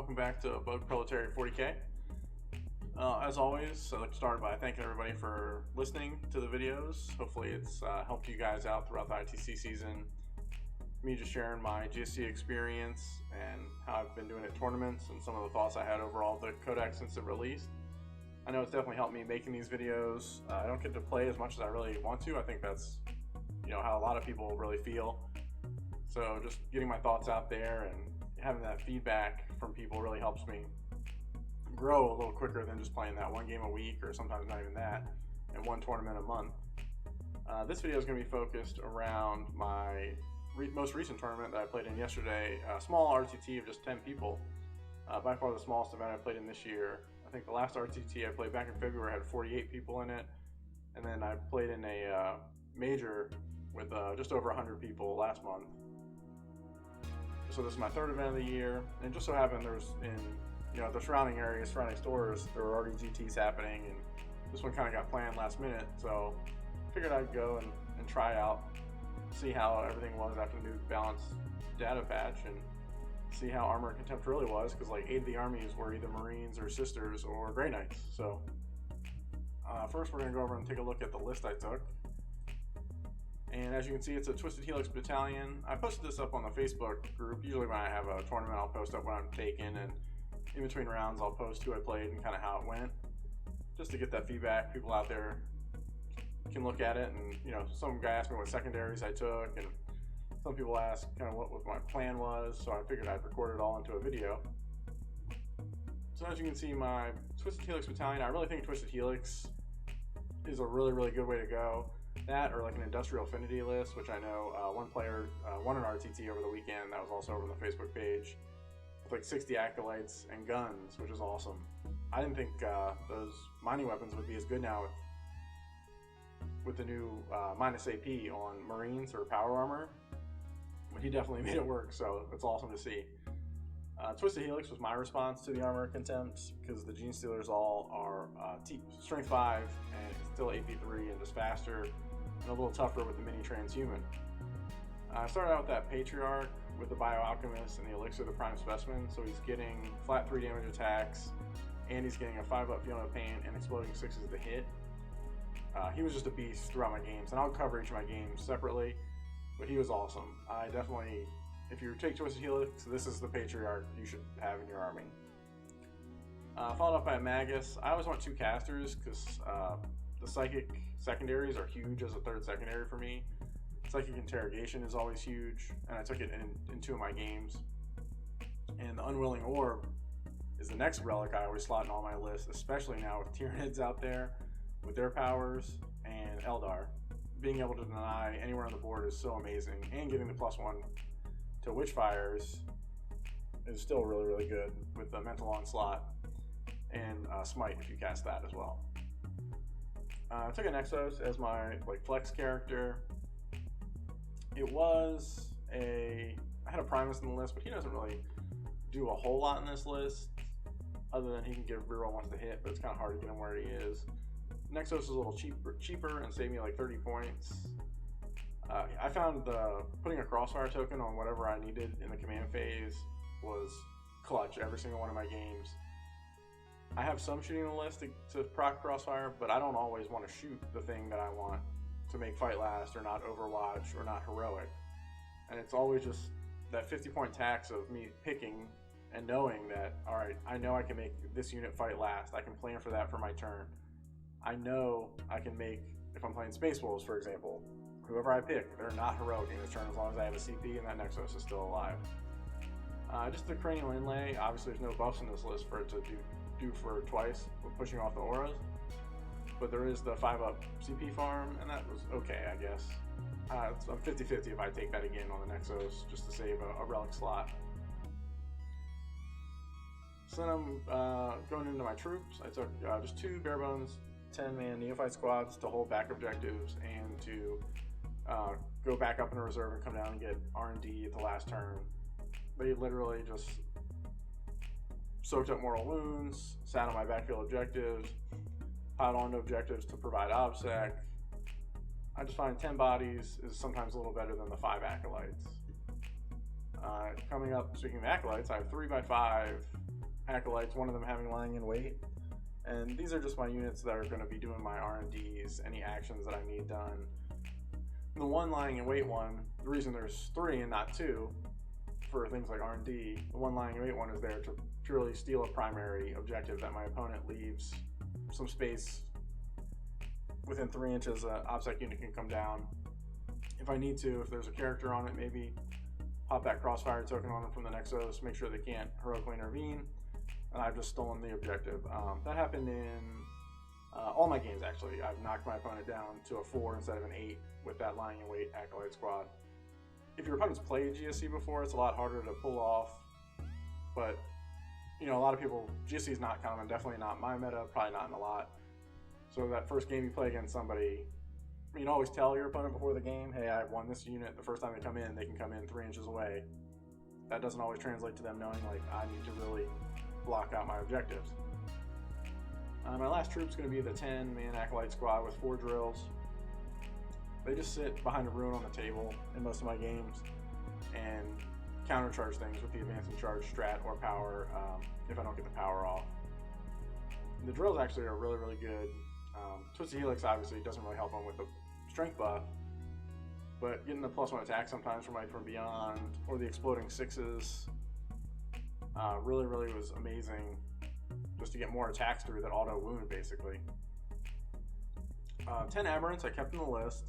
welcome back to Bug Proletariat 40K. As always, I'd like to start by thanking everybody for listening to the videos. Hopefully it's helped you guys out throughout the ITC season. Me just sharing my GSC experience and how I've been doing at tournaments and some of the thoughts I had overall of the Codex since it released. I know it's definitely helped me making these videos. I don't get to play as much as I really want to. I think that's how a lot of people really feel. So just getting my thoughts out there and having that feedback from people really helps me grow a little quicker than just playing that one game a week, or sometimes not even that, and one tournament a month. This video is going to be focused around my most recent tournament that I played in yesterday, a small RTT of just 10 people, by far the smallest event I played in this year. I think the last RTT I played back in February had 48 people in it, and then I played in a major with just over 100 people last month. So this is my third event of the year, and just so happened there's in the surrounding areas, surrounding stores, there were already GTs happening, and this one kind of got planned last minute, so figured I'd go and try out, see how everything was after the new Balance data patch, and see how Armor and Contempt really was, because like 8 of the armies were either Marines or Sisters or Grey Knights. So first we're going to go over and take a look at the list I took. And as you can see, it's a Twisted Helix battalion. I posted this up on the Facebook group. Usually when I have a tournament, I'll post up what I'm taking, and in between rounds, I'll post who I played and kind of how it went, just to get that feedback. People out there can look at it, and some guy asked me what secondaries I took, and some people asked kind of what my plan was, so I figured I'd record it all into a video. So as you can see, my Twisted Helix battalion, I really think Twisted Helix is a really good way to go. That, or like an industrial affinity list, which I know one player won an RTT over the weekend. That was also over on the Facebook page, with like 60 acolytes and guns, which is awesome. I didn't think those mining weapons would be as good now with the new minus AP on Marines or power armor, but he definitely made it work, so it's awesome to see. Twisted Helix was my response to the Armor Contempt, because the Gene Stealers all are strength 5 and still AP 3 and just faster and a little tougher with the mini transhuman. I started out with that Patriarch with the Bioalchemist and the Elixir of the Prime Specimen, so he's getting flat 3 damage attacks, and he's getting a 5-up Feeling of Pain and exploding 6s to hit. He was just a beast throughout my games, and I'll cover each of my games separately, but he was awesome. I definitely, if you take Twisted Helix, this is the Patriarch you should have in your army. Followed up by a Magus. I always want 2 casters, because the Psychic secondaries are huge as a third secondary for me. Psychic Interrogation is always huge, and I took it in 2 of my games. And the Unwilling Orb is the next relic I always slot in all my lists, especially now with Tyranids out there with their powers, and Eldar. Being able to deny anywhere on the board is so amazing, and getting the +1 to Witchfires is still really good with the Mental Onslaught and Smite if you cast that as well. I took an Exos as my flex character. I had a Primus in the list, but he doesn't really do a whole lot in this list, other than he can give reroll once to hit, but it's kind of hard to get him where he is. Nexos is a little cheaper and saved me like 30 points. I found putting a Crossfire token on whatever I needed in the command phase was clutch every single one of my games. I have some shooting in the list to proc Crossfire, but I don't always want to shoot the thing that I want to make fight last, or not Overwatch, or not heroic. And it's always just that 50-point tax of me picking and knowing that, alright, I know I can make this unit fight last. I can plan for that for my turn. I know I can make, if I'm playing Space Wolves, for example, whoever I pick, they're not heroic in this turn as long as I have a CP and that Nexus is still alive. Just the Cranial Inlay, obviously there's no buffs in this list for it to do for twice with pushing off the auras, but there is the 5-up CP farm, and that was okay, I guess. I'm 50-50 if I take that again on the Nexus, just to save a relic slot. So then I'm going into my troops. I took just 2 barebones 10-man Neophyte squads to hold back objectives and to go back up in a reserve and come down and get R&D at the last turn. They literally just soaked up mortal wounds, sat on my backfield objectives, piled onto objectives to provide OBSEC. I just find 10 bodies is sometimes a little better than the 5 acolytes. Coming up, speaking of acolytes, I have 3x5 acolytes, one of them having lying in wait. And these are just my units that are going to be doing my R&Ds, any actions that I need done. The one lying in wait one, the reason there's 3 and not 2 for things like R&D, the one lying in wait one is there to purely steal a primary objective that my opponent leaves some space within 3 inches. An OBSEC unit can come down. If I need to, if there's a character on it, maybe pop that crossfire token on them from the Nexus, make sure they can't heroically intervene, and I've just stolen the objective. That happened in all my games, actually. I've knocked my opponent down to a 4 instead of an 8 with that lying in wait Acolyte squad. If your opponent's played GSC before, it's a lot harder to pull off, but you know, a lot of people, GSC is not common, definitely not my meta, probably not in a lot. So that first game you play against somebody, you can always tell your opponent before the game, hey, I won this unit. The first time they come in, they can come in 3 inches away. That doesn't always translate to them knowing, like, I need to really block out my objectives. My last troop's going to be the 10-man Acolyte squad with 4 drills. They just sit behind a rune on the table in most of my games and countercharge things with the advancing charge strat or power if I don't get the power off. The drills actually are really, really good. Twisted Helix obviously doesn't really help them with the strength buff, but getting the +1 attack sometimes from Might from Beyond or the exploding 6s really was amazing, just to get more attacks through that auto wound basically. 10 Aberrants I kept in the list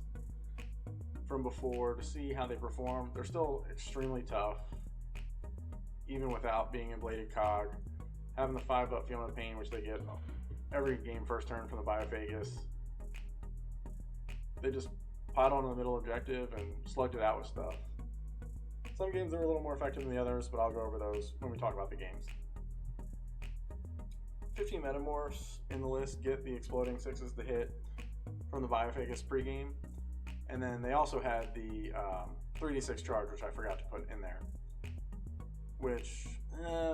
from before to see how they perform. They're still extremely tough even without being in Bladed Cog. Having the 5-up Feeling of Pain, which they get every game first turn from the Biophagus. They just piled on the middle objective and slugged it out with stuff. Some games are a little more effective than the others, but I'll go over those when we talk about the games. 15 Metamorphs in the list get the exploding 6s to hit from the Biophagus pregame, and then they also had the 3d6 charge, which I forgot to put in there, which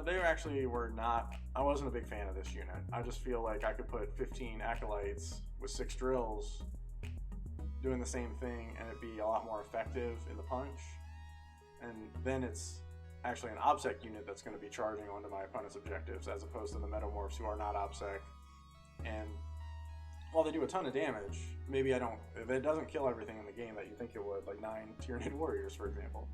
they actually were not. I wasn't a big fan of this unit. I just feel like I could put 15 Acolytes with 6 drills doing the same thing and it'd be a lot more effective in the punch. And then it's actually an OBSEC unit that's going to be charging onto my opponent's objectives as opposed to the Metamorphs who are not OBSEC. And while they do a ton of damage, maybe it doesn't kill everything in the game that you think it would, like 9 Tyranid Warriors, for example.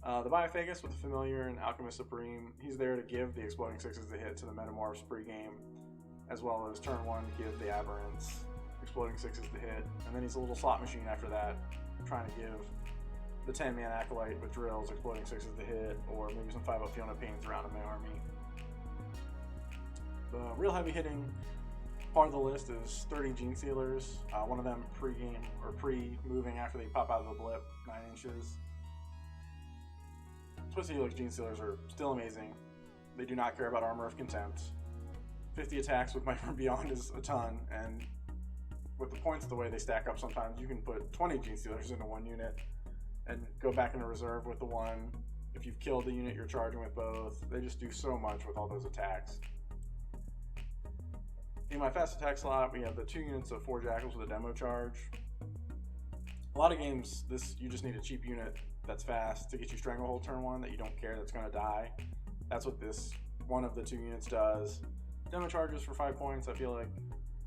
The Biophagus with the Familiar and Alchemist Supreme, he's there to give the exploding 6s to hit to the Metamorphs pregame, as well as turn 1 to give the Aberrants exploding 6s to hit, and then he's a little slot machine after that, trying to give the 10-man Acolyte with drills exploding 6s to hit, or maybe some 5-up Fiona Pains around in my army. The real heavy hitting part of the list is 30 Gene Sealers, one of them pre-game or pre-moving after they pop out of the blip 9 inches. Twisted Helix Gene Sealers are still amazing. They do not care about Armor of Contempt. 50 attacks with Might from Beyond is a ton, and with the points the way they stack up sometimes, you can put 20 Gene Sealers into one unit and go back into reserve with the one. If you've killed the unit, you're charging with both. They just do so much with all those attacks. In my fast attack slot, we have the 2 units of 4 Jackals with a demo charge. A lot of games, you just need a cheap unit that's fast to get you Stranglehold turn 1 that you don't care that's going to die. That's what this one of the 2 units does. Demo charges for 5 points, I feel like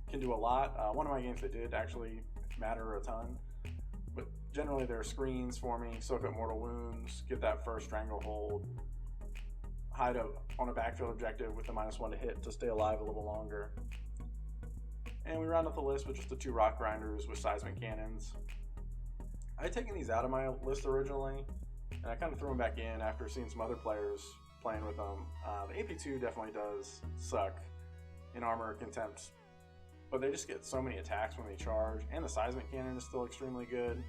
can do a lot. One of my games that did actually matter a ton, but generally there are screens for me, soak up mortal wounds, get that first Stranglehold, hide on a backfield objective with the -1 to hit to stay alive a little longer. And we round up the list with just the 2 Rock Grinders with Seismic Cannons. I had taken these out of my list originally, and I kind of threw them back in after seeing some other players playing with them. The AP2 definitely does suck in Armor of Contempt, but they just get so many attacks when they charge, and the Seismic Cannon is still extremely good.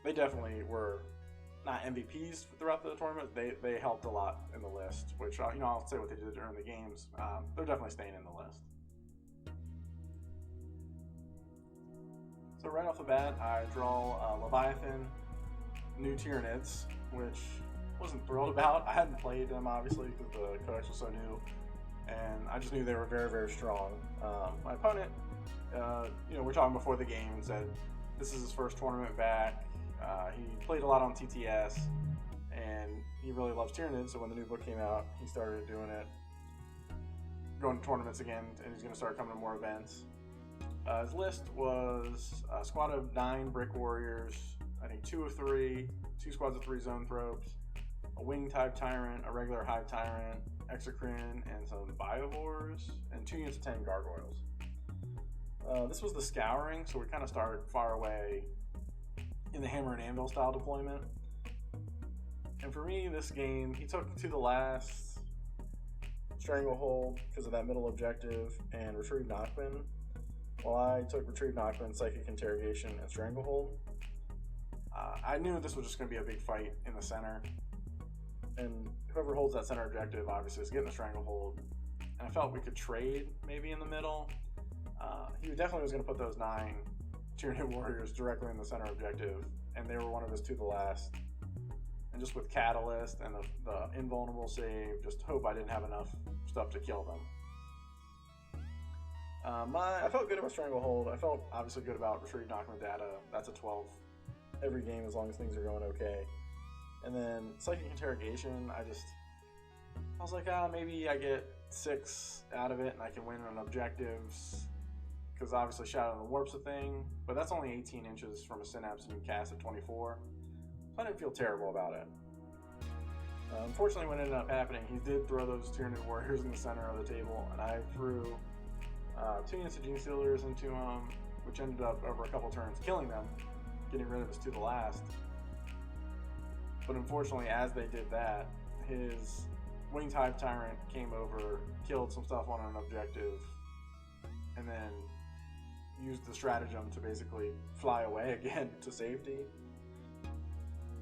They definitely were not MVPs throughout the tournament. They helped a lot in the list, which I'll say what they did during the games. They're definitely staying in the list. So right off the bat, I draw Leviathan, new Tyranids, which wasn't thrilled about. I hadn't played them obviously because the codex was so new, and I just knew they were very, very strong. My opponent, we're talking before the game and said this is his first tournament back. He played a lot on TTS, and he really loves Tyranids, so when the new book came out, he started doing it, going to tournaments again, and he's going to start coming to more events. His list was a squad of 9 Brick Warriors, I think 2 of 3, 2 squads of 3 Zoanthropes, a Wing type Tyrant, a regular Hive Tyrant, Exocrine, and some Biovores, and 2 units of 10 Gargoyles. This was the Scouring, so we kind of started far away in the Hammer and Anvil style deployment. And for me, this game, he took to the last Stranglehold because of that middle objective and Retrieve Knockman, while I took Retrieve Knockman, Psychic Interrogation, and Stranglehold. I knew this was just going to be a big fight in the center, and whoever holds that center objective obviously is getting the Stranglehold, and I felt we could trade maybe in the middle. He definitely was going to put those 9 Tyranid Warriors directly in the center objective, and they were one of his to the last. And just with Catalyst and the invulnerable save, just hope I didn't have enough stuff to kill them. I felt good about Stranglehold. I felt obviously good about Retrieve Knockman data. That's a 12 every game as long as things are going okay. And then Psychic Interrogation, I was like, maybe I get 6 out of it and I can win on objectives. Because obviously Shadow of the Warp's a thing, but that's only 18 inches from a Synapse and you cast at 24. So I didn't feel terrible about it. Unfortunately, what ended up happening, he did throw those Tyranid Warriors in the center of the table, and I threw 2 units of Gene Stealers into him, which ended up over a couple turns killing them, getting rid of his to the last. But unfortunately, as they did that, his Wing type Tyrant came over, killed some stuff on an objective, and then used the stratagem to basically fly away again to safety.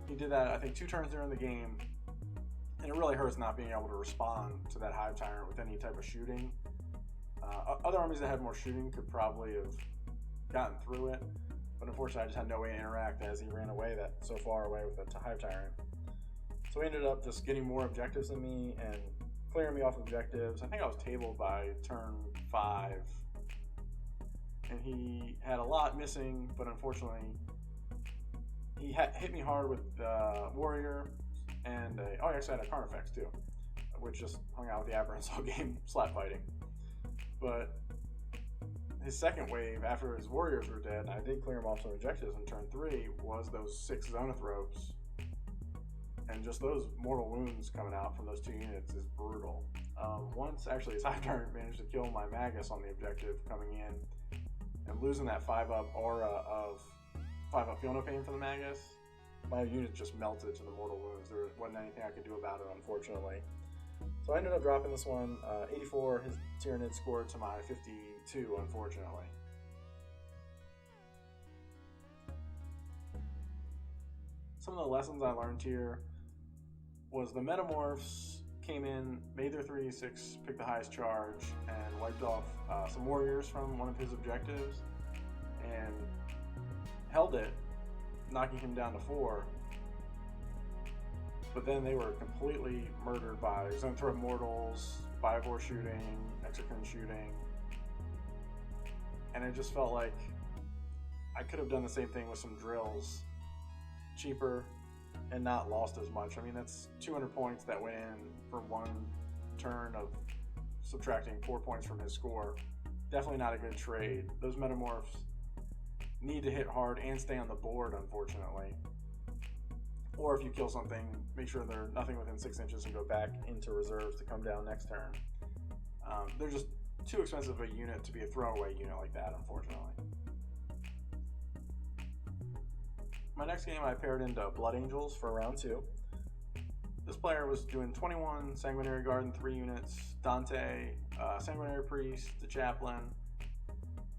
He did that, I think, 2 turns during the game, and it really hurts not being able to respond to that Hive Tyrant with any type of shooting. Other armies that had more shooting could probably have gotten through it, but unfortunately I just had no way to interact as he ran away so far away with the Hive Tyrant. So he ended up just getting more objectives than me and clearing me off objectives. I think I was tabled by turn 5, and he had a lot missing, but unfortunately he hit me hard with the Warrior, and he actually had a Carnifex too, which just hung out with the Aberrants all game, slap fighting. But his second wave, after his Warriors were dead, I did clear him off some objectives in turn 3, was those 6 Zoanthropes. And just those mortal wounds coming out from those 2 units is brutal. Once, actually, his Hive Tyrant managed to kill my Magus on the objective coming in, and losing that 5-up aura of 5-up Feel No Pain for the Magus, my unit just melted to the mortal wounds. There wasn't anything I could do about it, unfortunately. So I ended up dropping this one, 84. His Tyranids scored to my 52, unfortunately. Some of the lessons I learned here was the Metamorphs came in, made their 3d6, picked the highest charge, and wiped off some Warriors from one of his objectives, and held it, knocking him down to 4. But then they were completely murdered by Zoanthrope Mortals, Biovore shooting, Exocrine shooting, and it just felt like I could have done the same thing with some drills, cheaper, and not lost as much. I mean, that's 200 points that went in for one turn of subtracting 4 points from his score. Definitely not a good trade. Those Metamorphs need to hit hard and stay on the board, unfortunately. Or if you kill something, make sure they're nothing within 6 inches and go back into reserves to come down next turn. They're just too expensive a unit to be a throwaway unit like that, unfortunately. My next game I paired into Blood Angels for round 2. This player was doing 21 Sanguinary Garden 3 units, Dante, Sanguinary Priest, the Chaplain,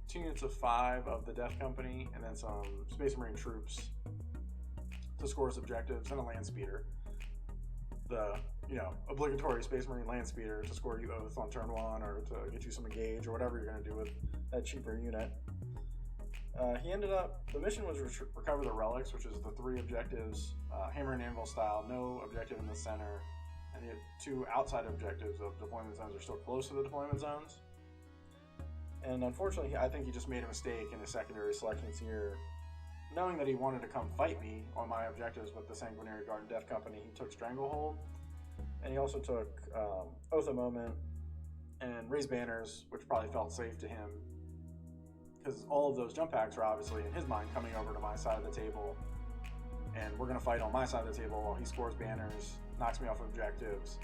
2 units of 5 of the Death Company, and then some Space Marine troops to score his objectives, and a Land Speeder. The obligatory Space Marine Land Speeder to score you Oath on turn 1 or to get you some engage or whatever you're going to do with that cheaper unit. He ended up, the mission was recover the relics, which is the 3 objectives, Hammer and Anvil style, no objective in the center, and the 2 outside objectives of deployment zones are still close to the deployment zones. And unfortunately, I think he just made a mistake in his secondary selections here. knowing that he wanted to come fight me on my objectives with the Sanguinary Guard and Death Company, he took Stranglehold, and he also took Oath a Moment and Raise Banners, which probably felt safe to him, because all of those jump packs are obviously, in his mind, coming over to my side of the table, and we're going to fight on my side of the table while he scores banners, knocks me off objectives,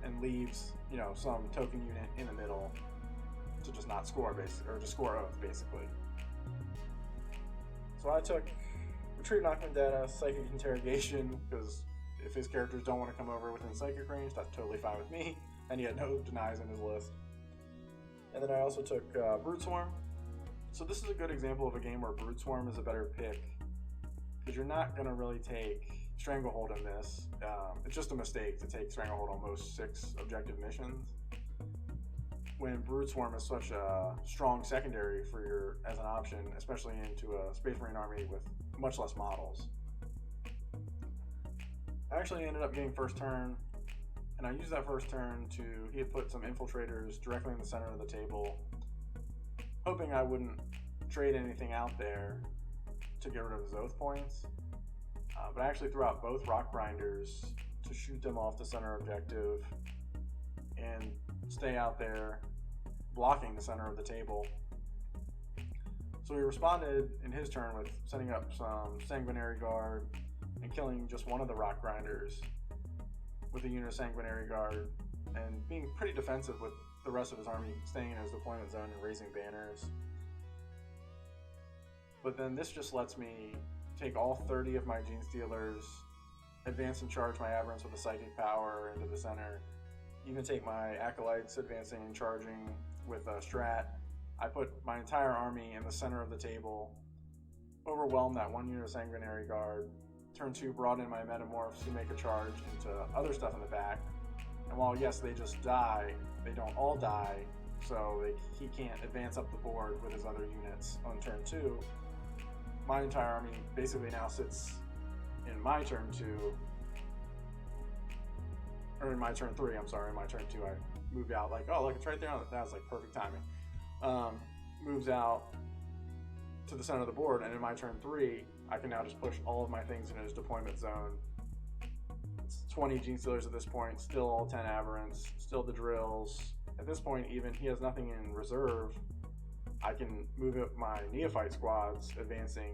and leaves, you know, some token unit in the middle to just not score, basically, or to score Oath, basically. So I took Retrieve Knockman Data, Psychic Interrogation, because if his characters don't want to come over within Psychic range, that's totally fine with me, and he had no denies in his list. And then I also took Brute Swarm. So this is a good example of a game where Brute Swarm is a better pick, because you're not going to really take Stranglehold in this. It's just a mistake to take Stranglehold on most 6 objective missions, when Brute Swarm is such a strong secondary for your as an option, especially into a Space Marine army with much less models. I actually ended up getting first turn, and I used that first turn to, he had put some infiltrators directly in the center of the table, hoping I wouldn't trade anything out there to get rid of his Oath points. But I actually threw out both Rock Grinders to shoot them off the center objective and stay out there blocking the center of the table. So he responded in his turn with setting up some Sanguinary Guard and killing just one of the Rock Grinders with a unit of Sanguinary Guard, and being pretty defensive with the rest of his army staying in his deployment zone and raising banners. But then this just lets me take all 30 of my Gene Stealers, advance and charge my Aberrants with a Psychic Power into the center, even take my Acolytes advancing and charging with a Strat. I put my entire army in the center of the table, overwhelm that one unit of Sanguinary Guard, turn 2 brought in my Metamorphs to make a charge into other stuff in the back, and while yes they just die, they don't all die, so he can't advance up the board with his other units on turn 2. My entire army basically now sits in my turn 2, or in my turn 3, I'm sorry, in my turn 2 I moved out, like, oh look, it's right there, that was like perfect timing. Moves out to the center of the board, and in my turn 3, I can now just push all of my things in his deployment zone. It's 20 Gene Stealers at this point, still all 10 Aberrants, still the drills. At this point, even he has nothing in reserve. I can move up my Neophyte squads advancing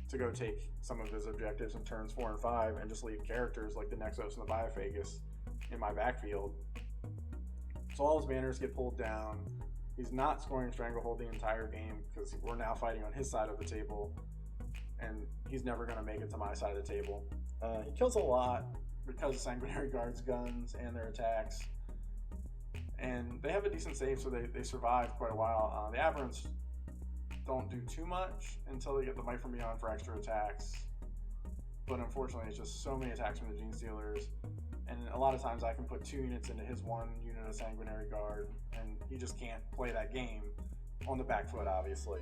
to go take some of his objectives in turns 4 and 5, and just leave characters like the Nexos and the Biophagus in my backfield. So all his banners get pulled down. He's not scoring Stranglehold the entire game because we're now fighting on his side of the table, and he's never going to make it to my side of the table. He kills a lot because of Sanguinary Guard's guns and their attacks, and they have a decent save, so they survive quite a while. The Aberrants don't do too much until they get the Might from Beyond for extra attacks, but unfortunately it's just so many attacks from the Gene Stealers, and a lot of times I can put 2 units into his 1 unit of Sanguinary Guard, and he just can't play that game on the back foot, obviously.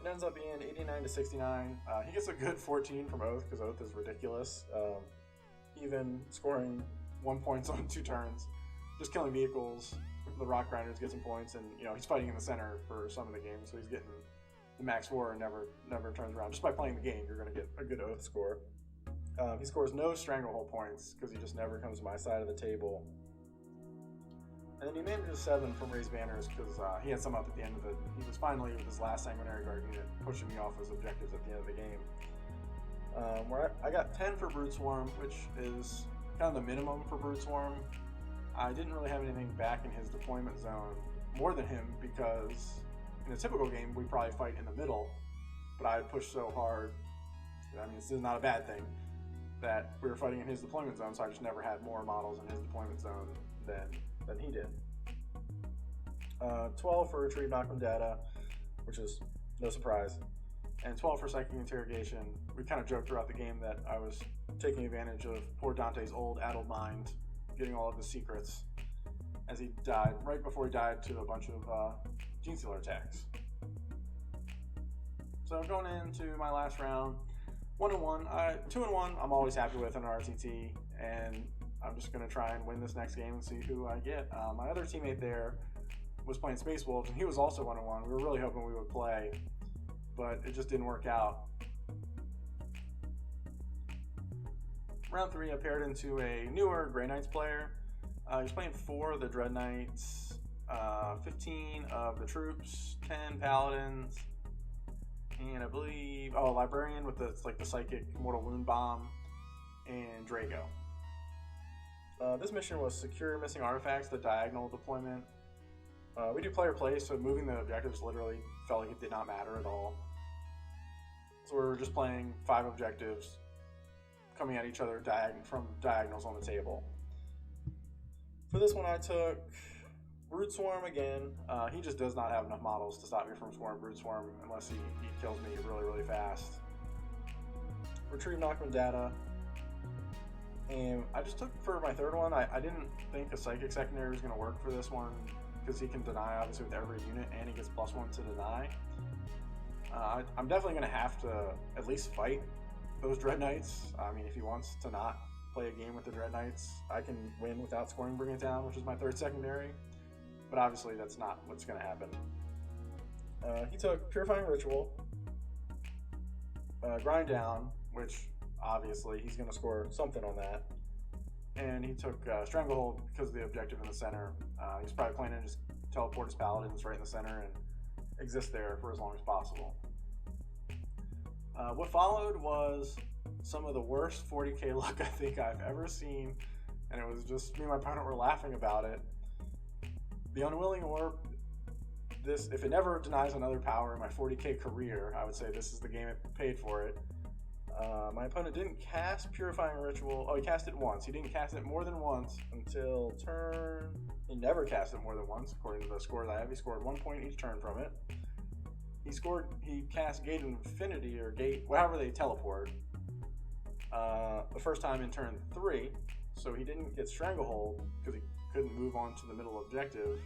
It ends up being 89 to 69. He gets a good 14 from Oath, because Oath is ridiculous. Even scoring 1 point on 2 turns, just killing vehicles. The Rock Grinders get some points, and you know he's fighting in the center for some of the game, so he's getting the max 4 and never turns around. Just by playing the game, you're going to get a good Oath score. He scores no Stranglehold points because he just never comes to my side of the table. And then he manages 7 from Raise Banners because he had some up at the end of it. He was finally, with his last Sanguinary Guard unit, pushing me off his objectives at the end of the game. Where I got 10 for Brute Swarm, which is kind of the minimum for Brute Swarm. I didn't really have anything back in his deployment zone more than him, because in a typical game we probably fight in the middle, but I had pushed so hard, I mean this is not a bad thing, that we were fighting in his deployment zone, so I just never had more models in his deployment zone than he did. 12 for Retrieve Knockman Data, which is no surprise, and 12 for Psychic Interrogation. We kind of joked throughout the game that I was taking advantage of poor Dante's old addled mind, getting all of his secrets, as he died, right before he died to a bunch of Gene Stealer attacks. So going into my last round, 1-1, 2-1, I'm always happy with an RTT, and I'm just going to try and win this next game and see who I get. My other teammate there was playing Space Wolves, and he was also 1-1. We were really hoping we would play, but it just didn't work out. Round 3, I paired into a newer Grey Knights player. He's playing 4 of the Dread Knights, 15 of the troops, 10 paladins, and I believe, a librarian with the psychic mortal wound bomb, and Drago. This mission was secure missing artifacts, the diagonal deployment. We do player play, so moving the objectives literally felt like it did not matter at all. So we were just playing 5 objectives, coming at each other from diagonals on the table. For this one, I took Brute Swarm again. He just does not have enough models to stop me from scoring Brute Swarm unless he kills me really, really fast. Retrieve Knockman data. And I just took, for my third one, I didn't think a Psychic Secondary was going to work for this one, because he can deny obviously with every unit, and he gets +1 to deny. I'm definitely going to have to at least fight those Dread Knights. I mean, if he wants to not play a game with the Dread Knights, I can win without scoring Bring It Down, which is my third secondary. But obviously that's not what's going to happen. He took Purifying Ritual, Grind Down, which obviously he's going to score something on that. And he took Stranglehold because of the objective in the center. He's probably planning to just teleport his paladins right in the center and exist there for as long as possible. What followed was some of the worst 40k luck I think I've ever seen, and it was just me and my opponent were laughing about it. The Unwilling Orb, this, if it never denies another power in my 40k career, I would say this is the game it paid for it. My opponent didn't cast Purifying Ritual. Oh, he cast it once. He didn't cast it more than once until turn. He never cast it more than once, according to the score that I have. He scored 1 point each turn from it. He cast Gate of Infinity, or Gate, however they teleport, the first time in turn 3. So he didn't get Stranglehold because he couldn't move on to the middle objective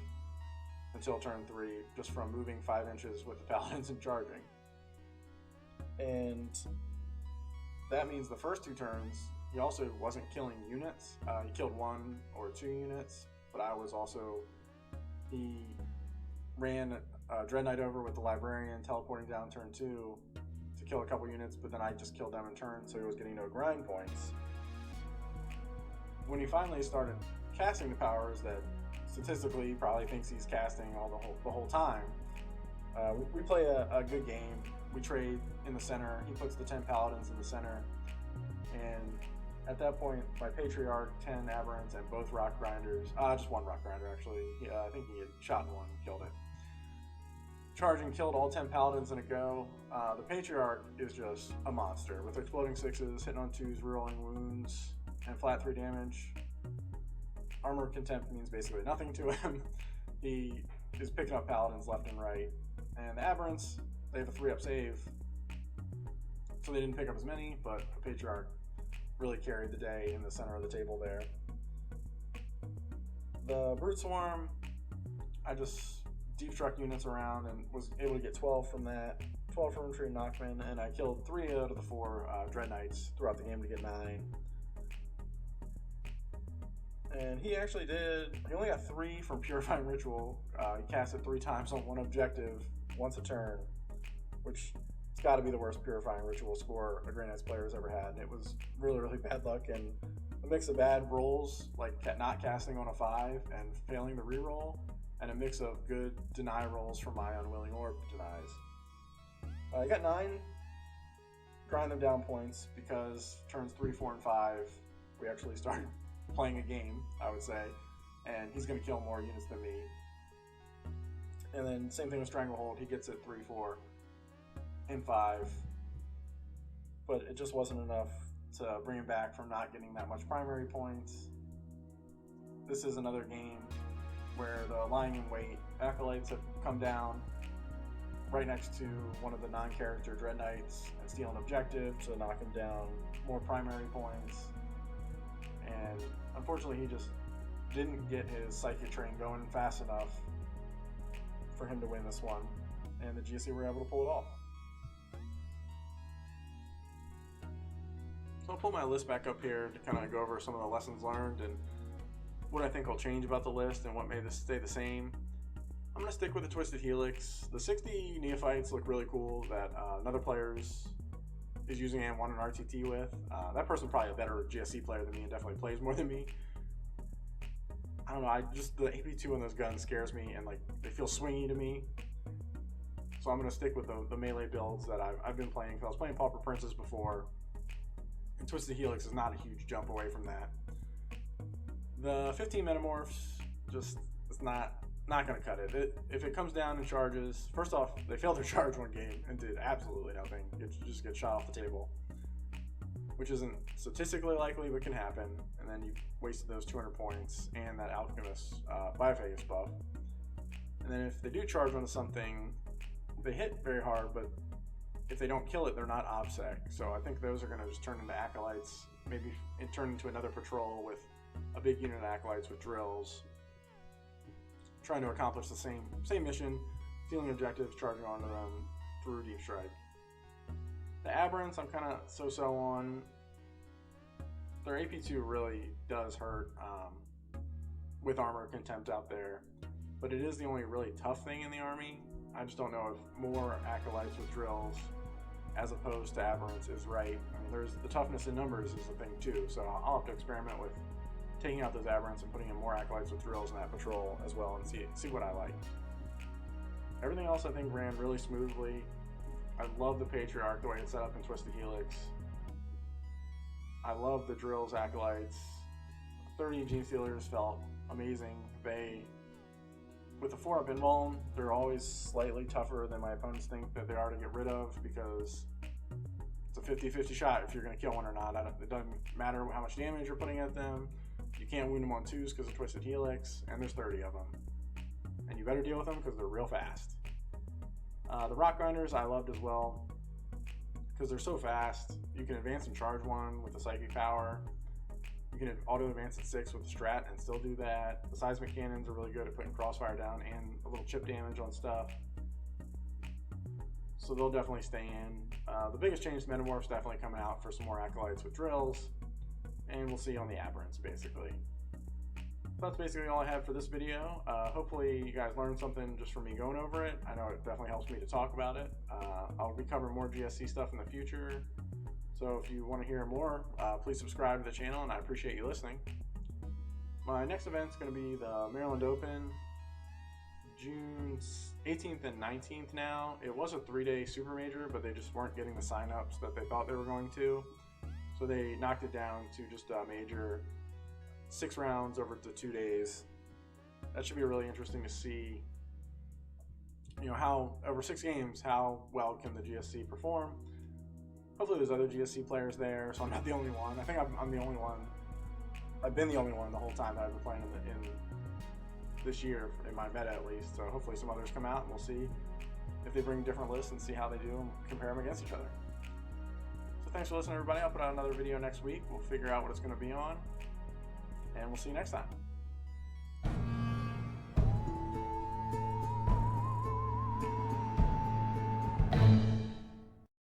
until turn 3, just from moving 5 inches with the paladins and charging. And that means the first 2 turns, he also wasn't killing units. He killed 1 or 2 units, but he ran Dread Knight over with the Librarian, teleporting down turn 2 to kill a couple units, but then I just killed them in turn, so he was getting no grind points. When he finally started casting the powers that statistically he probably thinks he's casting the whole time, we play a good game. We trade in the center. He puts the 10 paladins in the center, and at that point, my Patriarch, 10 Aberrants, and both Rock Grinders, just 1 Rock Grinder actually, I think he had shot in 1 and killed it. Charging killed all 10 paladins in a go. The Patriarch is just a monster, with exploding 6s, hitting on 2s, rerolling wounds, and flat 3 damage. Armor Contempt means basically nothing to him. He is picking up paladins left and right. And the Aberrants, they have a 3-up save, so they didn't pick up as many, but the Patriarch really carried the day in the center of the table there. The Brute Swarm, I just deep struck units around and was able to get 12 from that, 12 from Retrieve Knockman, and I killed 3 out of the 4 Dread Knights throughout the game to get 9. And he only got 3 from Purifying Ritual. He cast it 3 times on 1 objective, once a turn, which it's got to be the worst Purifying Ritual score a Grey Knights player has ever had. And it was really, really bad luck, and a mix of bad rolls, like not casting on a 5 and failing the reroll, and a mix of good deny rolls from my Unwilling Orb denies. I got 9 grind them down points because turns 3, 4, and 5, we actually started playing a game, I would say, and he's going to kill more units than me. And then same thing with Stranglehold, he gets it 3, 4, and 5, but it just wasn't enough to bring him back from not getting that much primary points. This is another game where the lying in wait acolytes have come down right next to one of the non-character Dread Knights and steal an objective to knock him down more primary points. And unfortunately, he just didn't get his Psychic train going fast enough for him to win this one, and the GSC were able to pull it off. So I'll pull my list back up here to kind of go over some of the lessons learned and what I think will change about the list and what may stay the same. I'm going to stick with the Twisted Helix. The 60 Neophytes look really cool that another players is using and wanting an RTT with. That person's probably a better GSC player than me and definitely plays more than me. I don't know, the AP2 on those guns scares me, and like they feel swingy to me. So I'm going to stick with the melee builds that I've been playing, because I was playing Pauper Princess before, and Twisted Helix is not a huge jump away from that. The 15 Metamorphs, just, it's not going to cut it. If it comes down and charges, first off, they failed to charge one game and did absolutely nothing. It just gets shot off the table, which isn't statistically likely, but can happen. And then you've wasted those 200 points and that Alchemist Biophagus buff. And then if they do charge onto something, they hit very hard, but if they don't kill it, they're not OBSEC. So I think those are going to just turn into Acolytes, maybe turn into another patrol with a big unit of Acolytes with drills, trying to accomplish the same mission, stealing objectives, charging onto them through Deep Strike. The Aberrants, I'm kind of so-so on. Their AP2 really does hurt with Armor Contempt out there, but it is the only really tough thing in the army. I just don't know if more Acolytes with drills as opposed to Aberrants is right. I mean, there's the toughness in numbers is a thing too, so I'll have to experiment with taking out those Aberrants and putting in more Acolytes with drills in that patrol as well, and see what I like. Everything else I think ran really smoothly. I love the Patriarch, the way it's set up in Twisted Helix. I love the drills, Acolytes. 30 Gene Stealers felt amazing. With the 4-up invuln, they're always slightly tougher than my opponents think that they are to get rid of, because it's a 50-50 shot if you're going to kill one or not. It doesn't matter how much damage you're putting at them. You can't wound them on 2s because of Twisted Helix, and there's 30 of them. And you better deal with them because they're real fast. The Rock Grinders I loved as well, because they're so fast. You can advance and charge one with the Psychic Power. You can auto-advance at 6 with the Strat and still do that. The Seismic Cannons are really good at putting Crossfire down and a little chip damage on stuff. So they'll definitely stay in. The biggest change to Metamorphs definitely coming out for some more Acolytes with drills. And we'll see on the Aberrants, basically. So that's basically all I have for this video. Hopefully you guys learned something just from me going over it. I know it definitely helps me to talk about it. I'll be covering more GSC stuff in the future. So if you want to hear more, please subscribe to the channel, and I appreciate you listening. My next event is going to be the Maryland Open, June 18th and 19th now. It was a 3-day super major, but they just weren't getting the signups that they thought they were going to. So they knocked it down to just a major, 6 rounds over the 2 days. That should be really interesting to see, how over 6 games, how well can the GSC perform. Hopefully there's other GSC players there, so I'm not the only one. I think I'm the only one. I've been the only one the whole time that I've been playing in this year, in my meta at least. So hopefully some others come out, and we'll see if they bring different lists and see how they do and compare them against each other. So thanks for listening, everybody. I'll put out another video next week. We'll figure out what it's going to be on, and we'll see you next time.